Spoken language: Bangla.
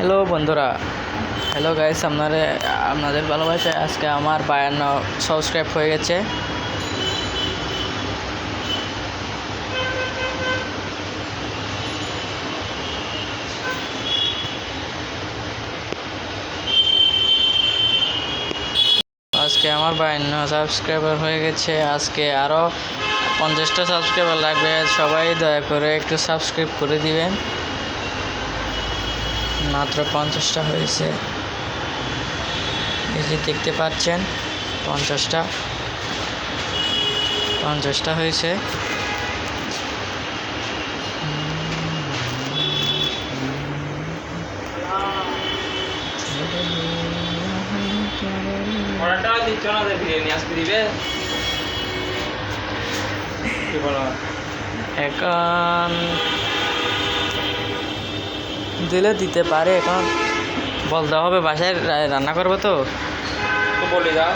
হ্যালো বন্ধুরা, হ্যালো গাইস, আপনাদের ভালোবাসায় আজকে আমার 52 সাবস্ক্রাইব হয়ে গেছে। আজকে আমার 52 সাবস্ক্রাইবার হয়ে গেছে। আজকে আরও 50টা সাবস্ক্রাইবার লাগবে। সবাই দয়া করে একটু সাবস্ক্রাইব করে দিবেন। মাত্র 50টা হয়েছে, এই যে দেখতে পাচ্ছেন 50টা হয়েছে। এখন দিলে দিতে পারে, এখন বলতে হবে, বাসায় রান্না করবো তো বলে যাও।